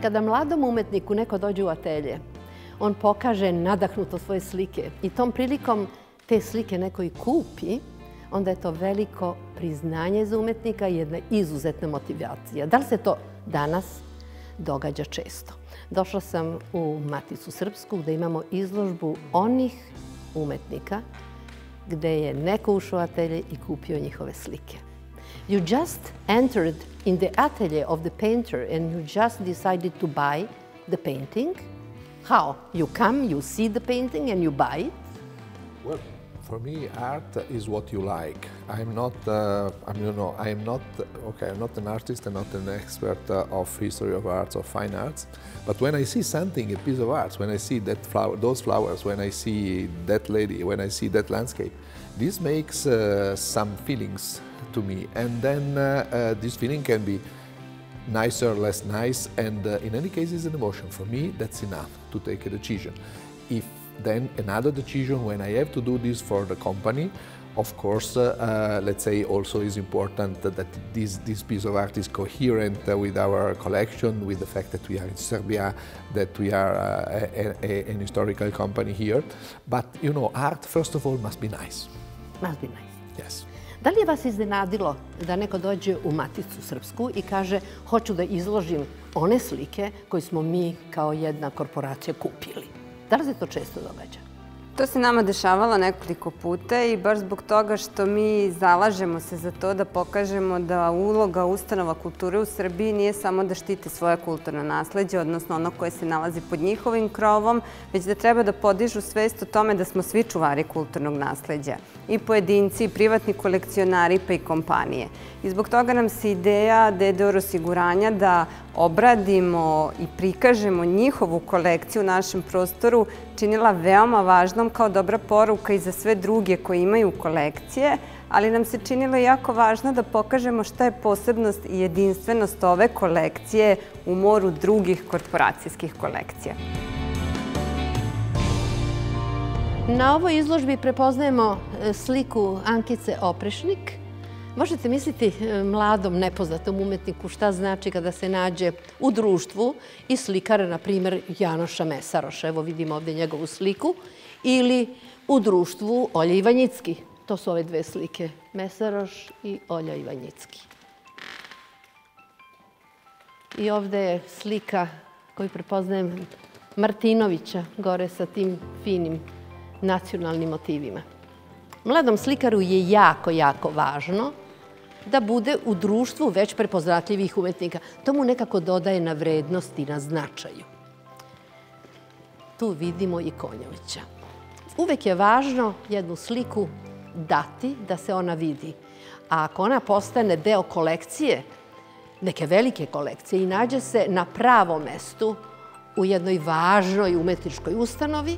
Kada mladom umetniku neko dođe u atelje, on pokaže nadahnuto svoje slike i tom prilikom te slike neko i kupi, onda je to veliko priznanje za umetnika i jedna izuzetna motivacija. Da li se to danas događa često? Došla sam u Maticu Srpsku gde imamo izložbu onih umetnika gde je neko ušao u atelje i kupio njihove slike. You just entered in the atelier of the painter and you just decided to buy the painting. How? You come, you see the painting and you buy it? Well, for me, art is what you like. I'm not an artist and not an expert of history of arts or fine arts. But when I see something, a piece of art, when I see that flower, those flowers, when I see that lady, when I see that landscape, this makes some feelings to me. And then this feeling can be nicer, less nice, and in any case, it's an emotion. For me, that's enough to take a decision. If then another decision when I have to do this for the company, of course, let's say also is important that this piece of art is coherent with our collection, with the fact that we are in Serbia, that we are an historical company here. But, you know, art, first of all, must be nice. Must be nice. Yes. Da li je vas iznenadilo da neko dođe u Maticu Srpsku i kaže hoću da izložim one slike koje smo mi kao jedna korporacija kupili? Da li se to često događa? To se nama dešavalo nekoliko puta i baš zbog toga što mi zalažemo se za to da pokažemo da uloga ustanova kulture u Srbiji nije samo da štite svoje kulturno nasleđe, odnosno ono koje se nalazi pod njihovim krovom, već da treba da podižu svest o tome da smo svi čuvari kulturnog nasleđa. I pojedinci, i privatni kolekcionari, pa i kompanije. I zbog toga nam se ideja DDOR osiguranja da obradimo i prikažemo njihovu kolekciju u našem prostoru činila veoma važnom kao dobra poruka i za sve druge koji imaju kolekcije, ali nam se činilo jako važno da pokažemo šta je posebnost i jedinstvenost ove kolekcije u moru drugih korporacijskih kolekcija. Na ovoj izložbi prepoznajemo sliku Ankice Oprešnik. Možete misliti mladom, nepoznatom umetniku šta znači kada se nađe u društvu i slikara, na primjer, Janoša Mesaroša. Evo vidimo ovdje njegovu sliku. Ili u društvu Olje Ivanjicki. To su ove dve slike, Mesaroš i Olja Ivanjicki. I ovdje je slika koju prepoznajem Martinovića, gore sa tim finim nacionalnim motivima. Mladom slikaru je jako, jako važno da bude u društvu već prepoznatljivih umetnika. To mu nekako dodaje na vrednosti i na značaju. Tu vidimo i Konjovića. Uvek je važno jednu sliku dati da se ona vidi. A ako ona postane deo kolekcije, neke velike kolekcije i nađe se na pravom mestu u jednoj važnoj umetničkoj ustanovi,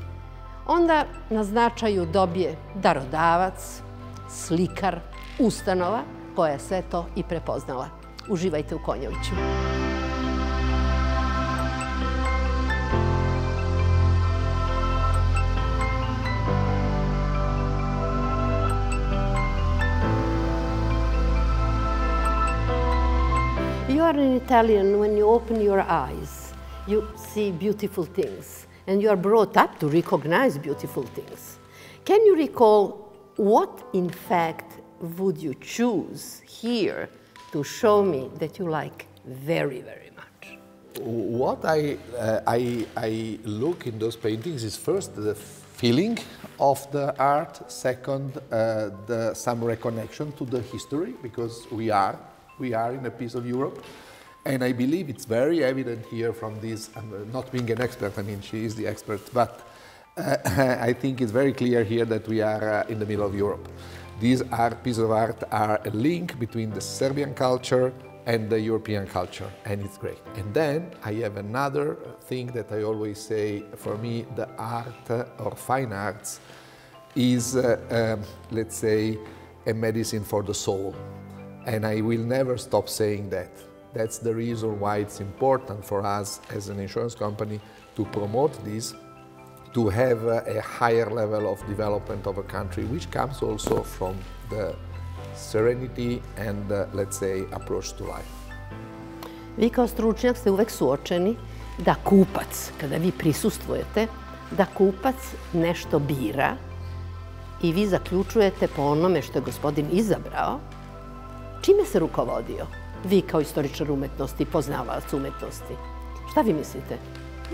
onda na značaju dobije darodavac, slikar, ustanova koja je sve to i prepoznala. Uživajte u Konjoviću. You are an Italian when you open your eyes. You see beautiful things. And you are brought up to recognize beautiful things. Can you recall what, in fact, would you choose here to show me that you like very, very much? What I look in those paintings is first the feeling of the art, second some reconnection to the history, because we are in a piece of Europe. And I believe it's very evident here from this, not being an expert, I mean, she is the expert, but I think it's very clear here that we are in the middle of Europe. These pieces of art are a link between the Serbian culture and the European culture, and it's great. And then I have another thing that I always say, for me, the art or fine arts is, let's say, a medicine for the soul. And I will never stop saying that. That's the reason why it's important for us as an insurance company to promote this, to have a higher level of development of a country, which comes also from the serenity and, let's say, approach to life. Vi kao stručnjak ste uvek suočeni da kupac, kada vi prisustvujete, da kupac nešto bira i vi zaključujete po onome što je gospodin izabrao, čime se rukovodio? Vi kao istoričar umetnosti, poznavalac umetnosti. Šta vi mislite?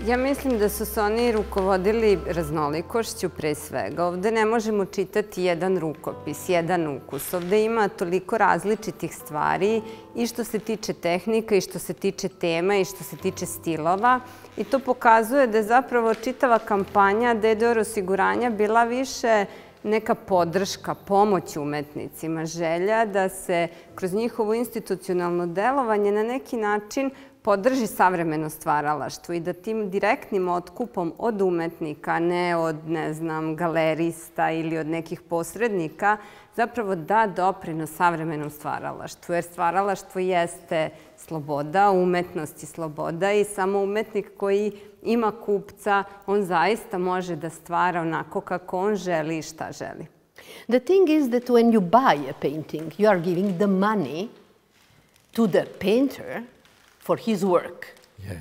Ja mislim da su se oni rukovodili raznolikošću pre svega. Ovde ne možemo čitati jedan rukopis, jedan ukus. Ovde ima toliko različitih stvari i što se tiče tehnika, i što se tiče tema, i što se tiče stilova. I to pokazuje da je zapravo čitava kampanja DDR osiguranja bila više neka podrška, pomoć umetnicima, želja da se kroz njihovo institucionalno delovanje na neki način podrži savremeno stvaralaštvo i da tim direktnim otkupom od umetnika, ne od, ne znam, galerista ili od nekih posrednika, zapravo da doprinos savremenom stvaralaštvu. Jer stvaralaštvo jeste sloboda, umetnost je sloboda i samo umetnik koji ima kupca, on zaista može da stvara onako kako on želi i šta želi. The thing is that when you buy a painting, you are giving the money to the painter for his work. Yeah.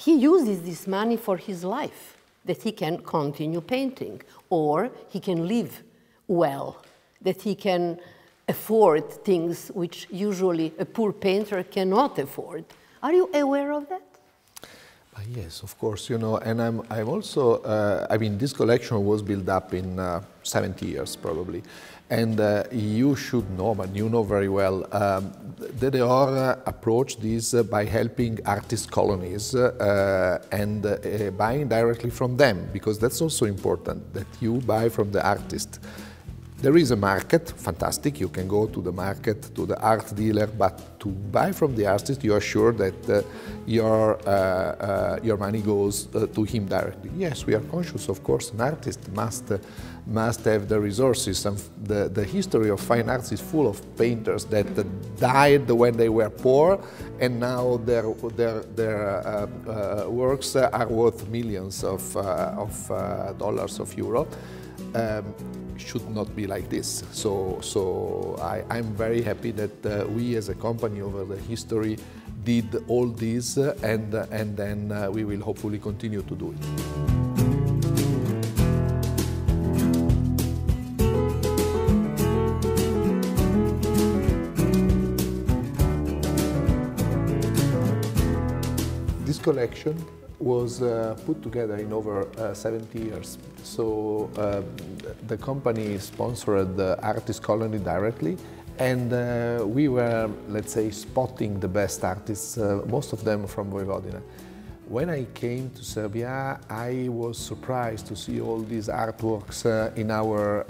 He uses this money for his life, that he can continue painting, or he can live well, that he can afford things which usually a poor painter cannot afford. Are you aware of that? Yes, of course, you know, and I'm also, I mean, this collection was built up in 70 years probably. And you should know, but you know very well, DDR approached this by helping artist colonies and buying directly from them, because that's also important, that you buy from the artist. There is a market, fantastic, you can go to the market, to the art dealer, but to buy from the artist, you are sure that your money goes to him directly. Yes, we are conscious, of course, an artist must have the resources. And the history of fine arts is full of painters that died when they were poor, and now their works are worth millions of dollars, of euro. Should not be like this. So I'm very happy that we as a company over the history did all this, and then we will hopefully continue to do it. This collection was put together in over 70 years. So the company sponsored the artist colony directly, and we were, let's say, spotting the best artists, most of them from Vojvodina. When I came to Serbia, I was surprised to see all these artworks in our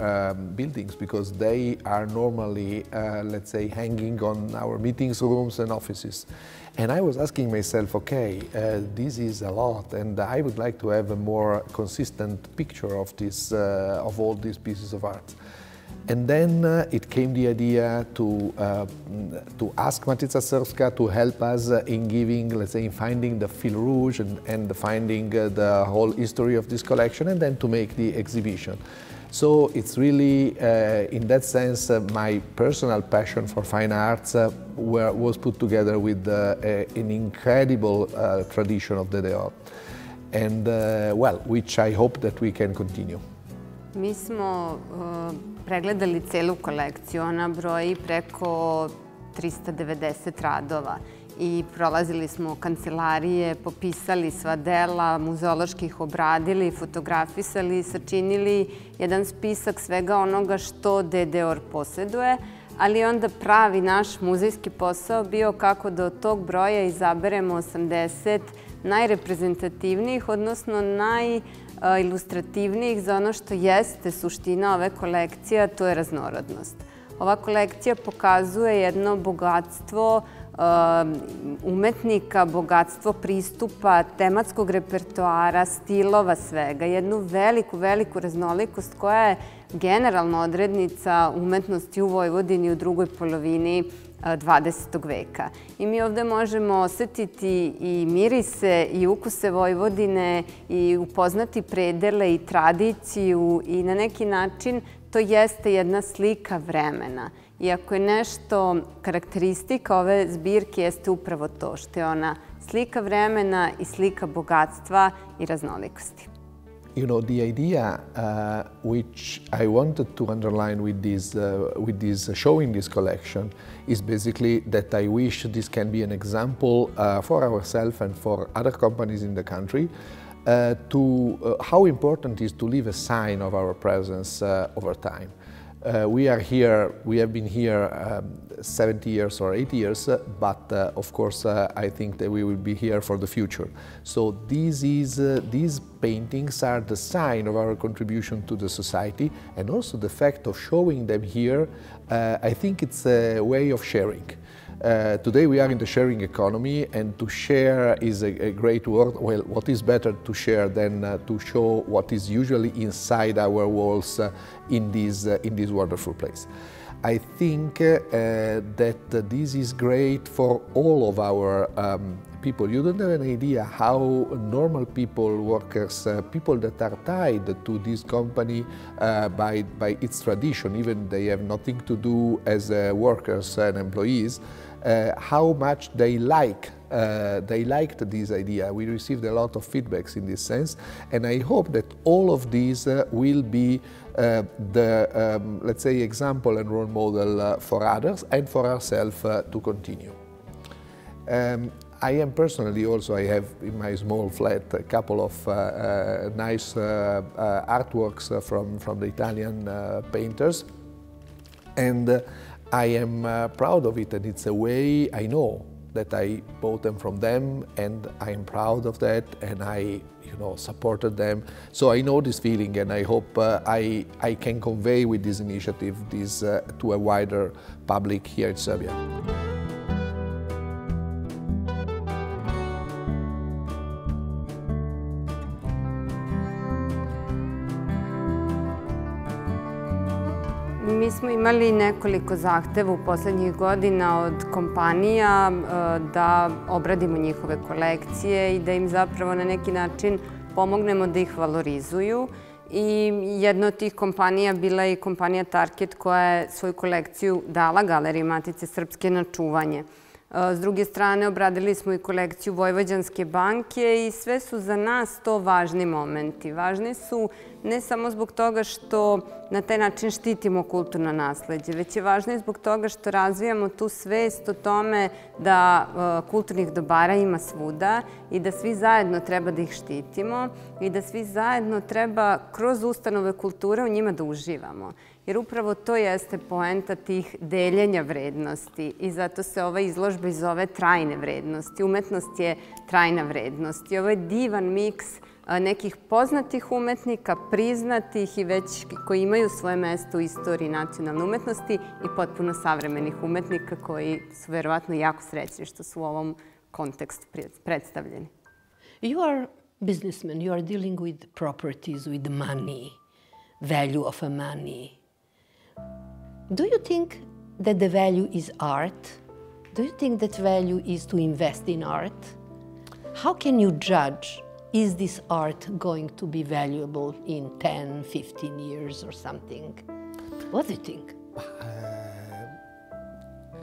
buildings, because they are normally, let's say, hanging on our meeting rooms and offices. And I was asking myself, okay, this is a lot, and I would like to have a more consistent picture of this, of all these pieces of art. And then it came the idea to ask Matica Srpska to help us in giving, let's say, in finding the fil rouge and finding the whole history of this collection, and then to make the exhibition. So it's really, in that sense, my personal passion for fine arts was put together with an incredible tradition of DDR, and well, which I hope that we can continue. Mi smo pregledali celu kolekciju, ona broji preko 390 radova i prolazili smo kancelarije, popisali sva dela, muzeološki ih obradili, fotografisali i sačinili jedan spisak svega onoga što DDR posjeduje, ali onda pravi naš muzejski posao bio kako da od tog broja izaberemo 80 najreprezentativnijih, odnosno najilustrativnijih za ono što jeste suština ove kolekcije, a to je raznorodnost. Ova kolekcija pokazuje jedno bogatstvo umetnika, bogatstvo pristupa, tematskog repertoara, stilova svega, jednu veliku, veliku raznolikost koja je generalno odrednica umetnosti u Vojvodini u drugoj polovini 20. veka. I mi ovde možemo osetiti i mirise i ukuse Vojvodine i upoznati predele i tradiciju i na neki način to jeste jedna slika vremena. I ako je nešto karakteristika ove zbirke, jeste upravo to što je ona slika vremena i slika bogatstva i raznolikosti. You know, the idea which I wanted to underline with this showing this collection is basically that I wish this can be an example for ourselves and for other companies in the country to how important it is to leave a sign of our presence over time. We are here, we have been here 70 years or 80 years, but of course I think that we will be here for the future. So these paintings are the sign of our contribution to the society, and also the fact of showing them here, I think it's a way of sharing. Today we are in the sharing economy, and to share is a great word. Well, what is better to share than to show what is usually inside our walls in this wonderful place. I think that this is great for all of our people. You don't have an idea how normal people, workers, people that are tied to this company by its tradition, even they have nothing to do as workers and employees, how much they liked this idea. We received a lot of feedbacks in this sense, and I hope that all of these will be let's say, example and role model for others and for ourselves to continue. I am personally also, I have in my small flat a couple of nice artworks from the Italian painters, and I am proud of it, and it's a way I know that I bought them from them, and I am proud of that, and I supported them. So I know this feeling, and I hope I can convey with this initiative this to a wider public here in Serbia. Mi smo imali nekoliko zahteva u poslednjih godina od kompanija da obradimo njihove kolekcije i da im zapravo na neki način pomognemo da ih valorizuju. I jedna od tih kompanija bila je i kompanija Target, koja je svoju kolekciju dala Galeriji Matice Srpske na čuvanje. S druge strane, obradili smo i kolekciju Vojvođanske banke i sve su za nas to važni momenti. Važni su ne samo zbog toga što na taj način štitimo kulturno nasleđe, već je važno i zbog toga što razvijamo tu svest o tome da kulturnih dobara ima svuda i da svi zajedno treba da ih štitimo i da svi zajedno treba kroz ustanove kulture u njima da uživamo. Jer upravo to jeste poenta tih deljenja vrednosti i zato se ova izložba i zove trajne vrednosti. Umetnost je trajna vrednost i ovo je divan miks nekih poznatih umetnika, priznatih i već koji imaju svoje mesto u istoriji nacionalne umetnosti i potpuno savremenih umetnika koji su verovatno jako srećni što su u ovom kontekstu predstavljeni. You are businessman, you are dealing with properties, with money, value of a money. Do you think that the value is art? Do you think that value is to invest in art? How can you judge, is this art going to be valuable in 10, 15 years or something? What do you think?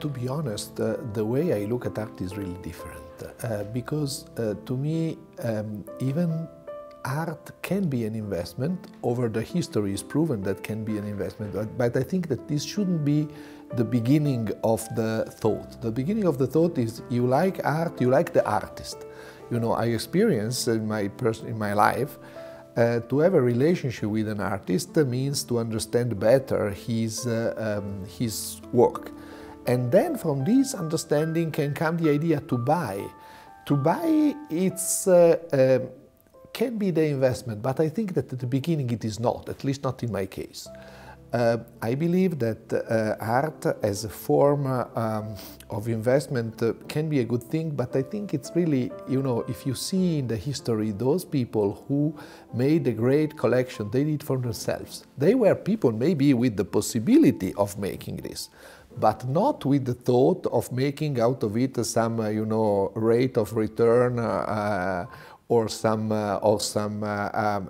To be honest, the way I look at art is really different because to me, even art can be an investment. Over the history is proven that can be an investment, but I think that this shouldn't be the beginning of the thought. The beginning of the thought is you like art, you like the artist. I experience in my life to have a relationship with an artist means to understand better his work. And then from this understanding can come the idea to buy. To buy, it's can be the investment, but I think that at the beginning it is not, at least not in my case. I believe that art as a form of investment can be a good thing, but I think it's really, if you see in the history those people who made a great collection, they did for themselves. They were people maybe with the possibility of making this, but not with the thought of making out of it some, rate of return or some,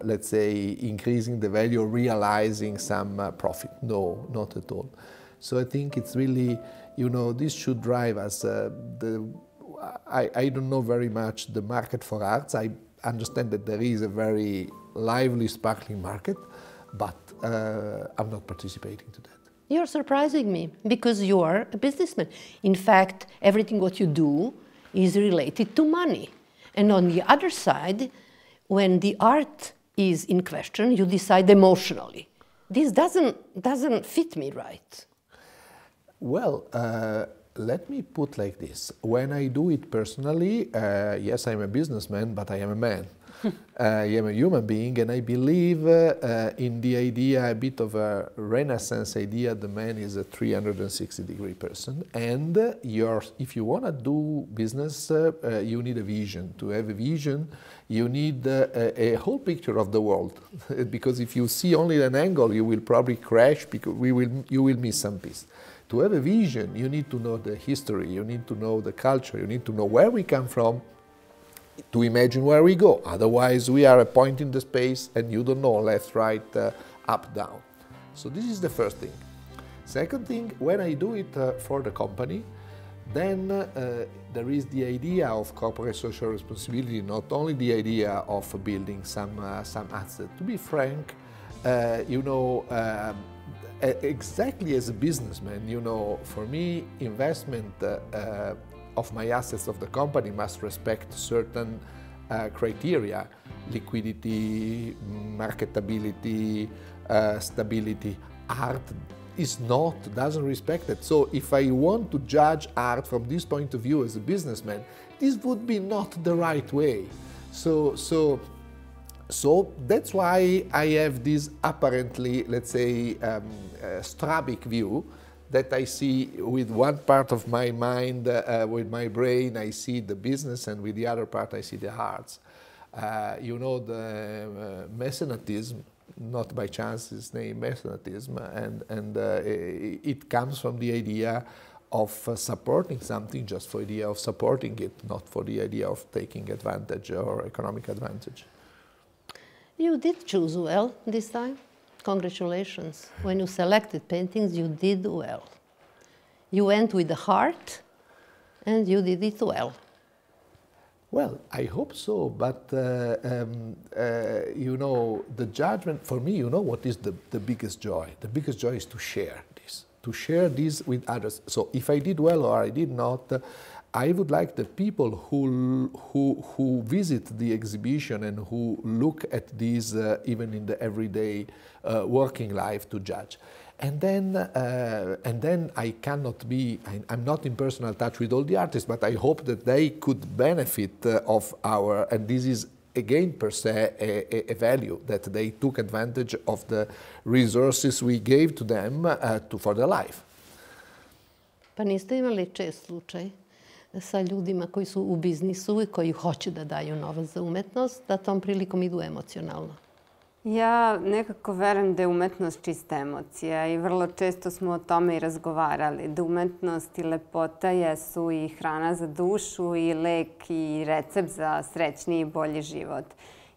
let's say, increasing the value, realizing some profit. No, not at all. So I think it's really, this should drive us. I don't know very much the market for arts. I understand that there is a very lively, sparkling market, but I'm not participating to that. You're surprising me because you are a businessman. In fact, everything what you do is related to money. And on the other side, when the art is in question, you decide emotionally. This doesn't fit me right. Well, let me put like this. When I do it personally, yes, I'm a businessman, but I am a man. I am a human being, and I believe in the idea, a bit of a Renaissance idea, the man is a 360-degree person. And if you want to do business, you need a vision. To have a vision, you need a whole picture of the world. Because if you see only an angle, you will probably crash, because you will miss some piece. To have a vision, you need to know the history, you need to know the culture, you need to know where we come from, to imagine where we go. Otherwise, we are a point in the space and you don't know left, right, up, down. So this is the first thing. Second thing, when I do it for the company, then there is the idea of corporate social responsibility, not only the idea of building some assets. To be frank, exactly as a businessman, for me, investment of my assets of the company must respect certain criteria: liquidity, marketability, stability. Art doesn't respect it. So if I want to judge art from this point of view as a businessman, this would be not the right way. So that's why I have this apparently, let's say, Strabic view, that I see with one part of my mind, with my brain, I see the business, and with the other part, I see the arts. The mecenatism, not by chance it's named mecenatism, and it comes from the idea of supporting something just for the idea of supporting it, not for the idea of taking advantage or economic advantage. You did choose well this time. Congratulations. When you selected paintings, you did well. You went with the heart, and you did it well. Well, I hope so, but the judgment, for me, what is the biggest joy? The biggest joy is to share this with others. So if I did well or I did not, I would like the people who visit the exhibition and who look at this even in the everyday working life to judge. And then I cannot be, I'm not in personal touch with all the artists, but I hope that they could benefit of and this is again per se a value, that they took advantage of the resources we gave to them for their life. Pa niste imali čest slučaj sa ljudima koji su u biznisu i koji hoće da daju novac za umetnost, da tom prilikom idu emocionalno? Ja nekako verujem da je umetnost čista emocija i vrlo često smo o tome i razgovarali. Da umetnost i lepota jesu i hrana za dušu i lek i recept za srećniji i bolji život.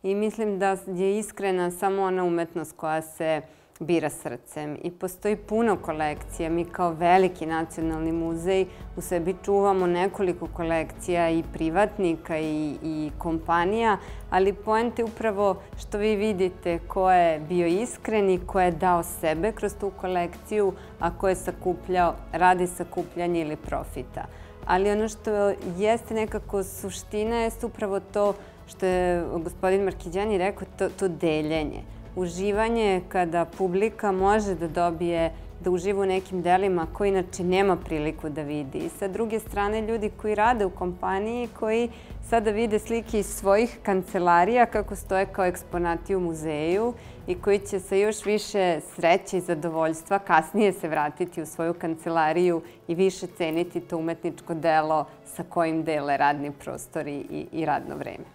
I mislim da je iskrena samo ona umetnost koja se bira srcem. I postoji puno kolekcija. Mi kao veliki nacionalni muzej u sebi čuvamo nekoliko kolekcija i privatnika i kompanija, ali poenta je upravo što vi vidite ko je bio iskren i ko je dao sebe kroz tu kolekciju, a ko je sakupljao radi sakupljanja ili profita. Ali ono što jeste nekako suština jeste upravo to što je gospodin Markiđani rekao, to deljenje. Uživanje kada publika može da dobije, da uživa u nekim delima koji inače nema priliku da vidi. I sa druge strane, ljudi koji rade u kompaniji, koji sada vide slike iz svojih kancelarija kako stoje kao eksponati u muzeju i koji će sa još više sreće i zadovoljstva kasnije se vratiti u svoju kancelariju i više ceniti to umetničko delo sa kojim dele radni prostor i radno vreme.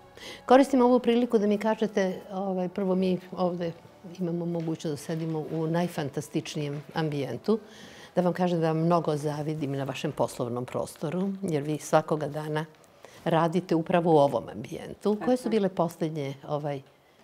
Koristim ovu priliku da mi kažete, prvo mi ovde imamo mogućnost da sedimo u najfantastičnijem ambijentu, da vam kažem da mnogo zavidim na vašem poslovnom prostoru, jer vi svakoga dana radite upravo u ovom ambijentu. Koje su bile poslednje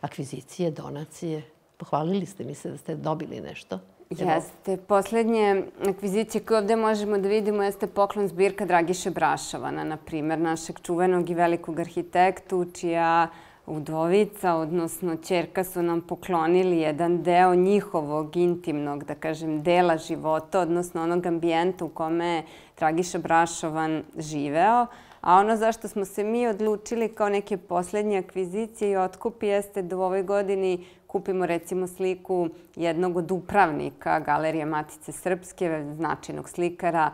akvizicije, donacije? Pohvalili ste mi se da ste dobili nešto. Jeste. Poslednje akvizicije koje ovde možemo da vidimo jeste poklon zbirka Dragiše Brašovana, na primjer, našeg čuvenog i velikog arhitektu, čija udovica, odnosno ćerka, su nam poklonili jedan deo njihovog intimnog, da kažem, dela života, odnosno onog ambijenta u kome je Dragiša Brašovan živeo. A ono zašto smo se mi odlučili kao neke poslednje akvizicije i otkupi jeste da u ovoj godini kupimo recimo sliku jednog od upravnika Galerije Matice Srpske, značajnog slikara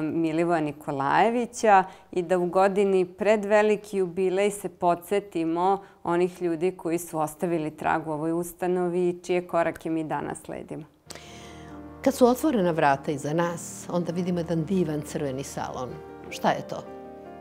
Milivoja Nikolajevića, i da u godini pred veliki jubilej se podsjetimo onih ljudi koji su ostavili trag u ovoj ustanovi i čije korake mi danas sledimo. Kad su otvorena vrata iza nas, onda vidimo jedan divan crveni salon. Šta je to?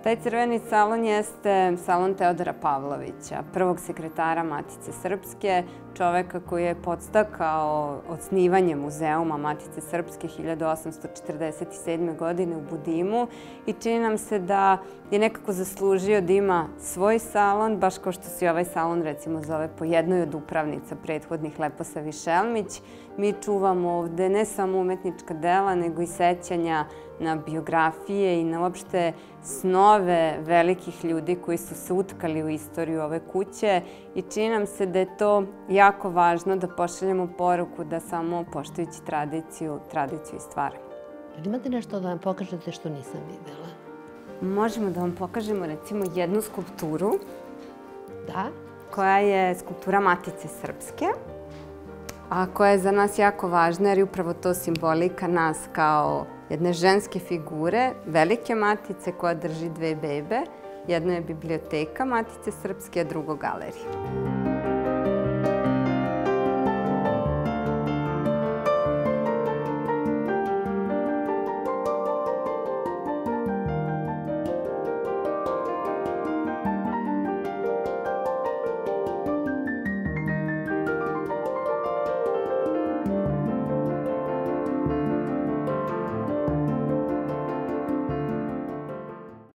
Taj crveni salon jeste salon Teodora Pavlovića, prvog sekretara Matice Srpske, čoveka koji je podstakao osnivanje muzeuma Matice Srpske 1847. godine u Budimu, i čini nam se da je nekako zaslužio da ima svoj salon, baš kao što se ovaj salon recimo zove po jednoj od upravnica prethodnih, Lepo Višelmić. Mi čuvamo ovde ne samo umetnička dela, nego i sećanja na biografije i na uopšte snove velikih ljudi koji su se utkali u istoriju ove kuće, i čini nam se da je to jako važno da pošaljemo poruku da samo poštujući tradiciju i stvaramo. Imate nešto da vam pokažete što nisam videla? Možemo da vam pokažemo recimo jednu skulpturu. Da? Koja je skulptura Matice Srpske, a koja je za nas jako važna jer je upravo to simbolika nas kao jedne ženske figure, velike matice koja drži dve bebe. Jedno je biblioteka Matice Srpske, a drugo galerija.